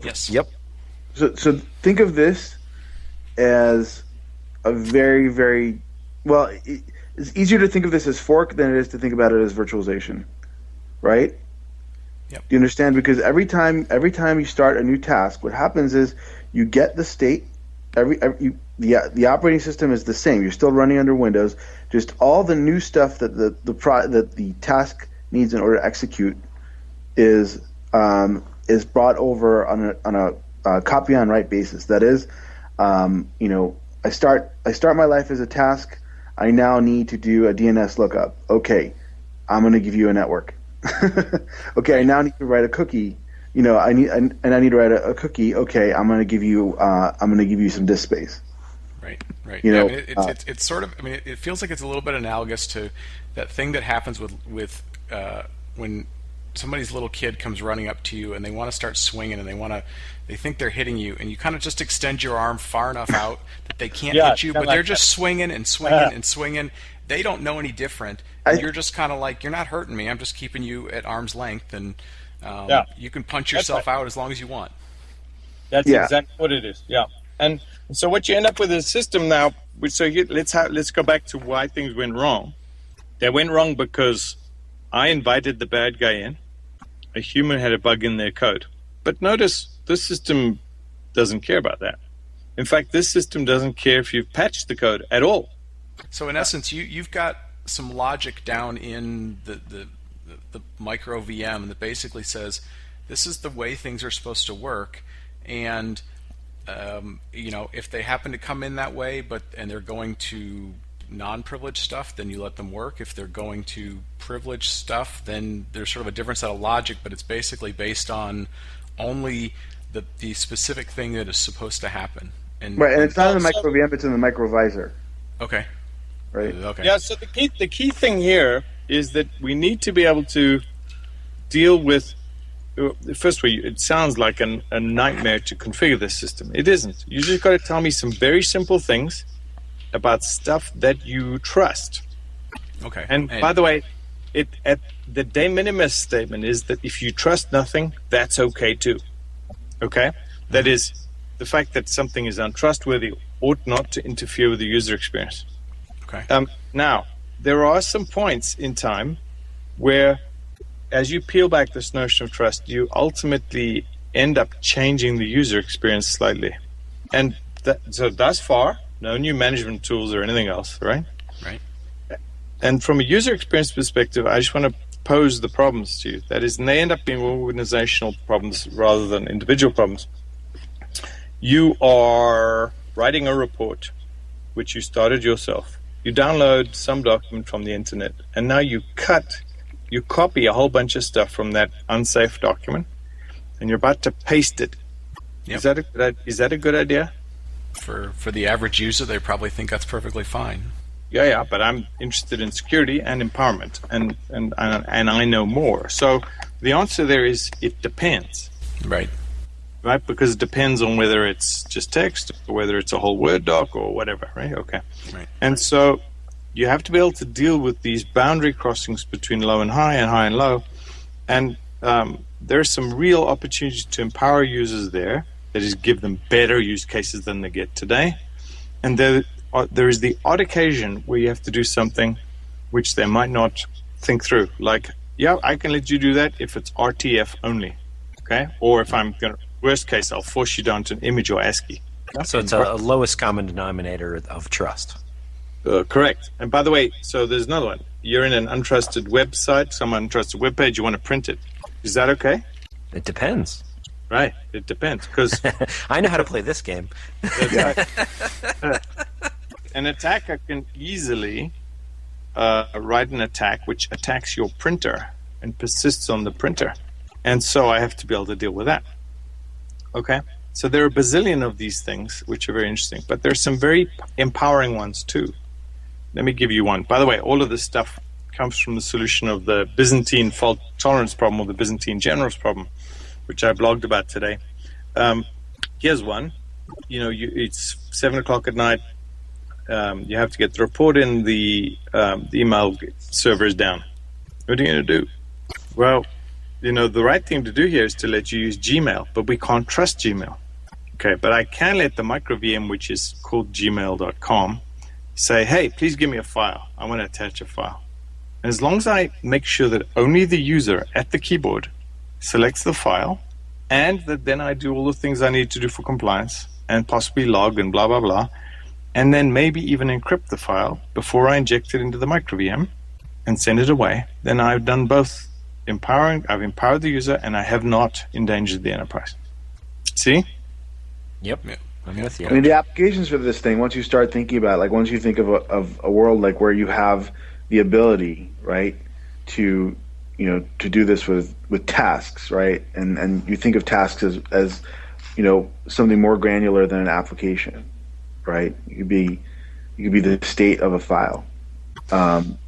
Yes. Yep. So think of this as a very, very well. It's easier to think of this as fork than it is to think about it as virtualization, right? Yep. Do you understand? Because every time you start a new task, what happens is you get the state. The operating system is the same. You're still running under Windows. Just all the new stuff that the task needs in order to execute is brought over on a copy on write basis. That is, I start my life as a task. I now need to do a DNS lookup. Okay, I'm going to give you a network. Okay, I now need to write a cookie. I need to write a cookie. Okay, I'm going to give you some disk space. Right. It's sort of. I mean, it feels like it's a little bit analogous to that thing that happens with when somebody's little kid comes running up to you and they want to start swinging and they think they're hitting you, and you kind of just extend your arm far enough out that they can't hit you, but they're just swinging and swinging and swinging. They don't know any different, and you're just kind of like, you're not hurting me. I'm just keeping you at arm's length, and you can punch yourself out as long as you want. That's exactly what it is. Yeah. And so what you end up with is a system now. So let's go back to why things went wrong. They went wrong because I invited the bad guy in. A human had a bug in their code. But notice this system doesn't care about that. In fact, this system doesn't care if you've patched the code at all. So in essence, you've got some logic down in the micro VM that basically says this is the way things are supposed to work, and if they happen to come in that way, and they're going to non-privileged stuff, then you let them work. If they're going to privileged stuff, then there's sort of a different set of logic, but it's basically based on only the specific thing that is supposed to happen. And it's not in the micro VM; it's in the microvisor. Okay. Right. Okay. Yeah. So the key thing here is that we need to be able to deal with. First of all, it sounds like a nightmare to configure this system. It isn't. You just got to tell me some very simple things about stuff that you trust. Okay. And by the way, the de minimis statement is that if you trust nothing, that's okay too. Okay? That is, the fact that something is untrustworthy ought not to interfere with the user experience. Okay. Now, there are some points in time where, as you peel back this notion of trust, you ultimately end up changing the user experience slightly. And so thus far, no new management tools or anything else, right? Right. And from a user experience perspective, I just want to pose the problems to you. That is, and they end up being organizational problems rather than individual problems. You are writing a report, which you started yourself. You download some document from the internet, and now you copy a whole bunch of stuff from that unsafe document, and you're about to paste it. Yep. Is that a good idea? For the average user, they probably think that's perfectly fine. Yeah, but I'm interested in security and empowerment, and I know more. So the answer there is it depends. Right. Right, because it depends on whether it's just text or whether it's a whole Word doc or whatever, right? Okay. Right. And so you have to be able to deal with these boundary crossings between low and high and low. And there are some real opportunities to empower users there, that is, give them better use cases than they get today. And there is the odd occasion where you have to do something which they might not think through. Like, yeah, I can let you do that if it's RTF only, okay? Or if I'm going to, worst case, I'll force you down to an image or ASCII. So it's a lowest common denominator of trust. Correct. And by the way, so there's another one. You're in an untrusted website, some untrusted web page, you want to print it. Is that okay? It depends. Right, it depends. Because I know how to play this game. An attacker can easily write an attack which attacks your printer and persists on the printer. And so I have to be able to deal with that. Okay? So there are a bazillion of these things which are very interesting, but there's some very empowering ones too. Let me give you one. By the way, all of this stuff comes from the solution of the Byzantine fault tolerance problem, or the Byzantine generals problem, which I blogged about today. Here's one. It's 7 o'clock at night. You have to get the report in. The email server is down. What are you going to do? Well, the right thing to do here is to let you use Gmail, but we can't trust Gmail. Okay, but I can let the micro-VM, which is called gmail.com, say, hey, please give me a file. I want to attach a file. And as long as I make sure that only the user at the keyboard selects the file, and that then I do all the things I need to do for compliance, and possibly log and blah, blah, blah, and then maybe even encrypt the file before I inject it into the micro-VM and send it away, then I've done both. I've empowered the user, and I have not endangered the enterprise. See? Yep. I'm with you. I mean, the applications for this thing, once you start thinking about it, like once you think of a world like where you have the ability, right, to do this with tasks, right, and you think of tasks as something more granular than an application, right? You could be the state of a file.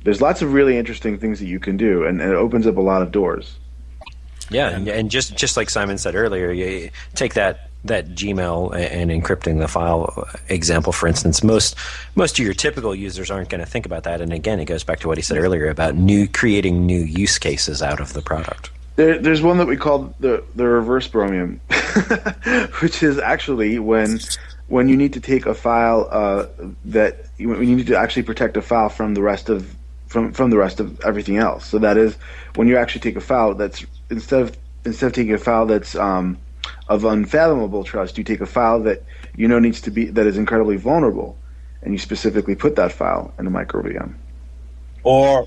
There's lots of really interesting things that you can do, and it opens up a lot of doors. Yeah, and just like Simon said earlier, you take that Gmail and encrypting the file example, for instance. Most of your typical users aren't going to think about that, and again, it goes back to what he said earlier about creating new use cases out of the product. There's one that we call the reverse Bromium, which is actually when you need to take a file when you need to actually protect a file from the rest of everything else. So that is when you actually take a file that's instead of taking a file that's of unfathomable trust, you take a file that needs to be, that is incredibly vulnerable, and you specifically put that file in a micro-VM. Or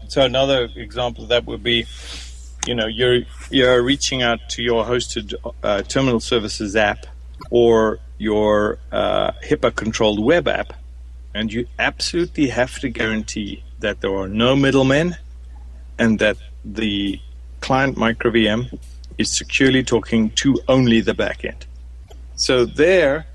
so another example of that would be, you're reaching out to your hosted terminal services app or your HIPAA-controlled web app, and you absolutely have to guarantee that there are no middlemen and that the client micro-VM is securely talking to only the backend. So there,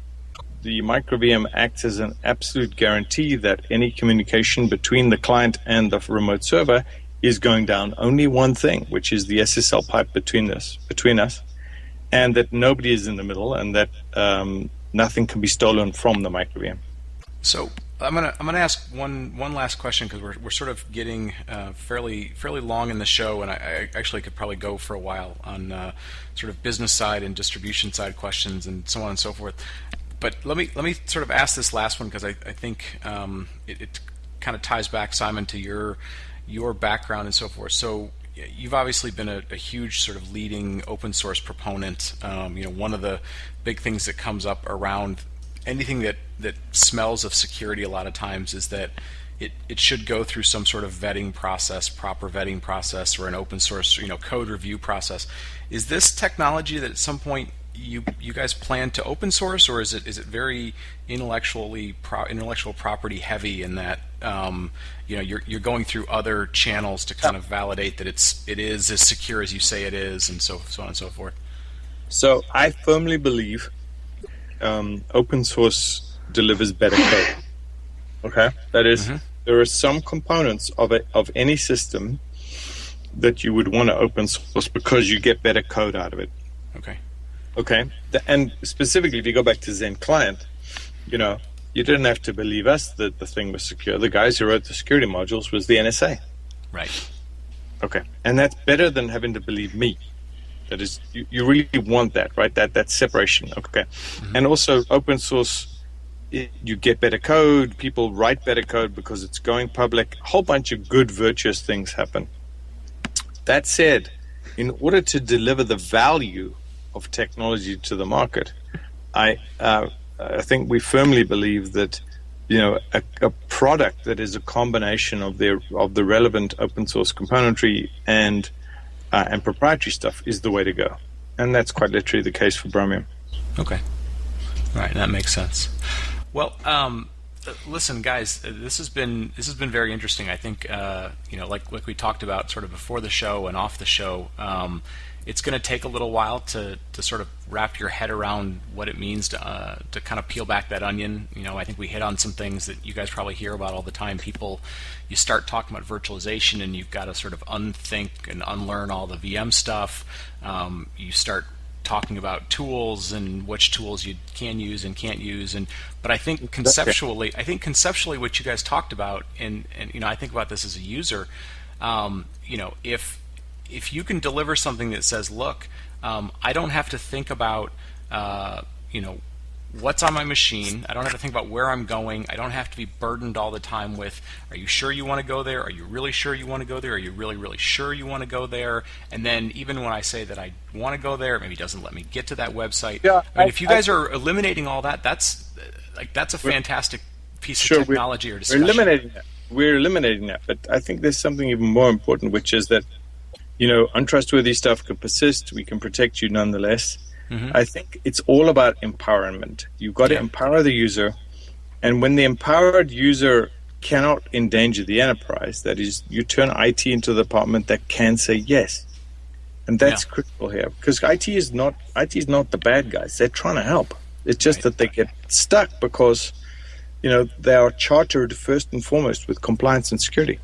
the micro-VM acts as an absolute guarantee that any communication between the client and the remote server is going down only one thing, which is the SSL pipe between us, and that nobody is in the middle, and that nothing can be stolen from the micro-VM. So I'm gonna ask one last question, because we're sort of getting fairly long in the show, and I actually could probably go for a while on sort of business side and distribution side questions and so on and so forth. But let me sort of ask this last one, because I think it kind of ties back, Simon, to your background and so forth. So you've obviously been a huge sort of leading open source proponent. One of the big things that comes up around anything that smells of security a lot of times is that it should go through some sort of vetting process, proper vetting process, or an open source code review process. Is this technology that at some point you guys plan to open source, or is it very intellectual property heavy in that you're going through other channels to kind of validate that it is as secure as you say it is, and so on and so forth? So I firmly believe open source delivers better code. Okay, that is, there are some components of any system that you would want to open source because you get better code out of it. Okay, and specifically, if you go back to Zen Client, you didn't have to believe us that the thing was secure. The guys who wrote the security modules was the NSA. Right. Okay, and that's better than having to believe me. That is, you really want that, right? That separation. Okay, and also open source, you get better code. People write better code because it's going public. A whole bunch of good, virtuous things happen. That said, in order to deliver the value of technology to the market, I think we firmly believe that a product that is a combination of the relevant open source componentry and proprietary stuff is the way to go, and that's quite literally the case for Bromium. Okay, all right, that makes sense. Well, listen, guys, this has been very interesting. I think like we talked about sort of before the show and off the show. It's going to take a little while to sort of wrap your head around what it means to kind of peel back that onion. I think we hit on some things that you guys probably hear about all the time. You start talking about virtualization and you've got to sort of unthink and unlearn all the VM stuff. You start talking about tools and which tools you can use and can't use. But I think conceptually, what you guys talked about, and I think about this as a user, if you can deliver something that says, look, I don't have to think about, what's on my machine. I don't have to think about where I'm going. I don't have to be burdened all the time with, are you sure you want to go there? Are you really sure you want to go there? Are you really, really sure you want to go there? And then even when I say that I want to go there, it maybe doesn't let me get to that website. Yeah, if you guys are eliminating all that, that's a fantastic piece of technology or discussion. We're eliminating that. But I think there's something even more important, which is that untrustworthy stuff could persist. We can protect you nonetheless. I think it's all about empowerment. You've got to empower the user, and when the empowered user cannot endanger the enterprise, that is, you turn IT into the department that can say yes, and that's critical here, because IT is not the bad guys. They're trying to help. It's just that they get stuck because they are chartered first and foremost with compliance and security.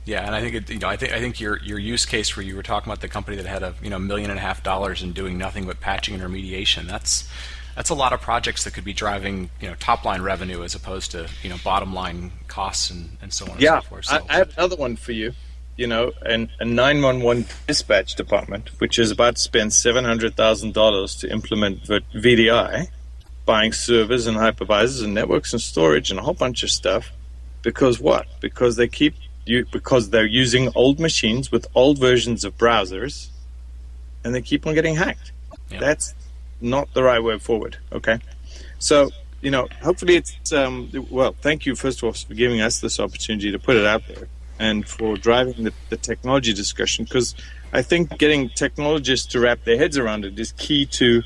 Yeah, and I think I think your use case where you were talking about the company that had $1.5 million and doing nothing but patching and remediation. That's a lot of projects that could be driving top line revenue as opposed to bottom line costs and so on and so forth. So, I have another one for you. A 911 dispatch department, which is about to spend $700,000 to implement VDI, buying servers and hypervisors and networks and storage and a whole bunch of stuff. Because what? Because they're using old machines with old versions of browsers, and they keep on getting hacked. Yep. That's not the right way forward. Okay, so hopefully it's thank you first of all for giving us this opportunity to put it out there and for driving the technology discussion, because I think getting technologists to wrap their heads around it is key to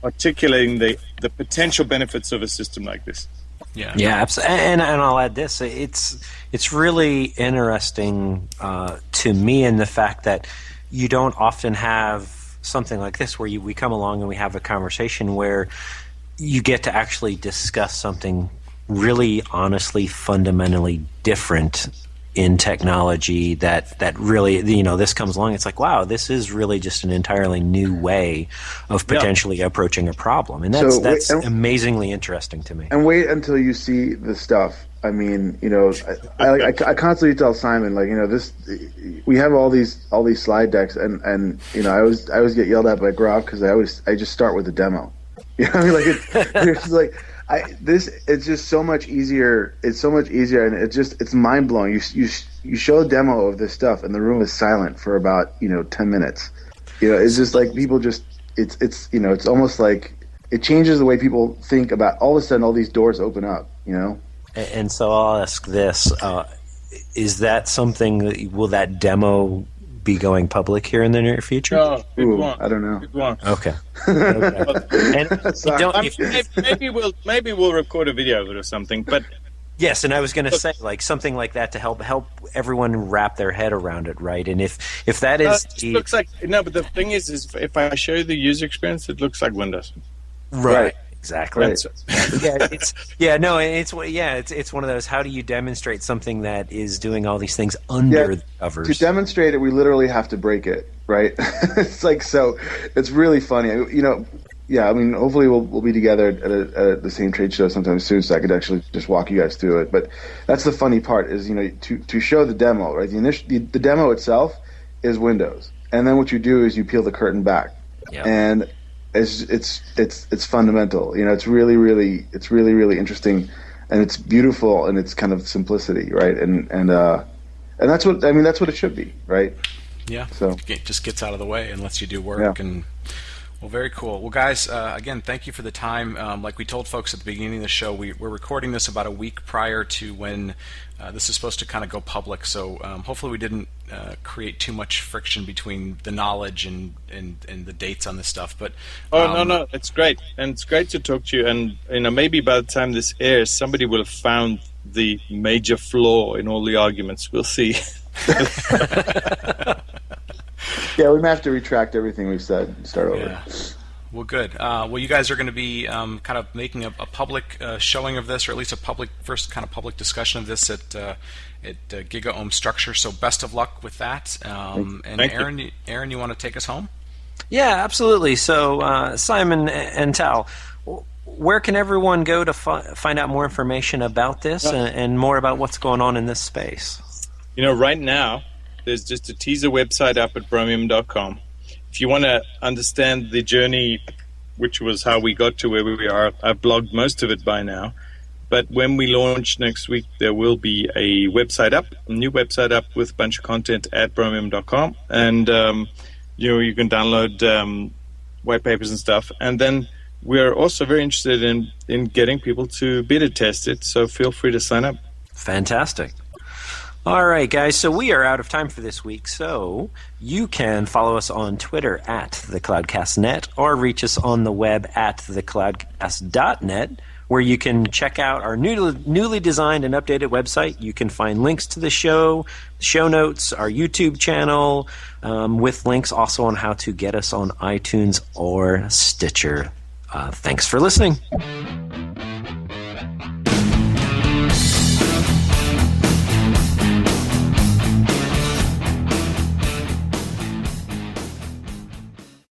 articulating the potential benefits of a system like this. Yeah, absolutely. And I'll add this: it's really interesting to me in the fact that you don't often have something like this where we come along and we have a conversation where you get to actually discuss something really, honestly, fundamentally different in technology that really, this comes along. It's like, wow, this is really just an entirely new way of potentially approaching a problem. And that's amazingly interesting to me. And wait until you see the stuff. I mean, I constantly tell Simon, this, we have all these slide decks, and I always get yelled at by Groff because I just start with the demo. I mean, it's like, It's just so much easier. It's so much easier, and it's mind blowing. You show a demo of this stuff, and the room is silent for about 10 minutes. It's just like people just it's it's almost like it changes the way people think about. All of a sudden, all these doors open up. And so I'll ask this: is that something? Will that demo be going public here in the near future? No, I don't know. It won't. Okay. And Maybe we'll record a video of it or something. But yes, and I was going to say something like that to help everyone wrap their head around it, right? And if that is, it looks like but the thing is if I show you the user experience, it looks like Windows. Right. Exactly. Right. It's one of those. How do you demonstrate something that is doing all these things under the covers? To demonstrate it, we literally have to break it, right? It's like so. It's really funny, Yeah, I mean, hopefully we'll be together at the same trade show sometime soon, so I could actually just walk you guys through it. But that's the funny part is to show the demo, right? The demo itself is Windows, and then what you do is you peel the curtain back, and it's fundamental. It's really really interesting, and it's beautiful, and it's kind of simplicity, right? And that's what that's what it should be, right? Yeah. So it just gets out of the way and lets you do work and. Well, very cool. Well, guys, again, thank you for the time. Like we told folks at the beginning of the show, we're recording this about a week prior to when this is supposed to kind of go public. So hopefully we didn't create too much friction between the knowledge and the dates on this stuff. But no, it's great, and it's great to talk to you. And maybe by the time this airs, somebody will have found the major flaw in all the arguments. We'll see. Yeah, we may have to retract everything we've said and start over. Yeah. Well, good. Well, you guys are going to be kind of making a public showing of this, or at least a first kind of public discussion of this at GigaOM Structure. So best of luck with that. And Thank you. Aaron, you want to take us home? Yeah, absolutely. So Simon and Tal, where can everyone go to find out more information about this and more about what's going on in this space? Right now, there's just a teaser website up at bromium.com. If you want to understand the journey, which was how we got to where we are, I've blogged most of it by now. But when we launch next week, there will be a new website up with a bunch of content at bromium.com. And, you can download white papers and stuff. And then we're also very interested in getting people to beta test it, so feel free to sign up. Fantastic. All right, guys, so we are out of time for this week, so you can follow us on Twitter at thecloudcastnet or reach us on the web at thecloudcast.net, where you can check out our newly designed and updated website. You can find links to the show notes, our YouTube channel, with links also on how to get us on iTunes or Stitcher. Thanks for listening.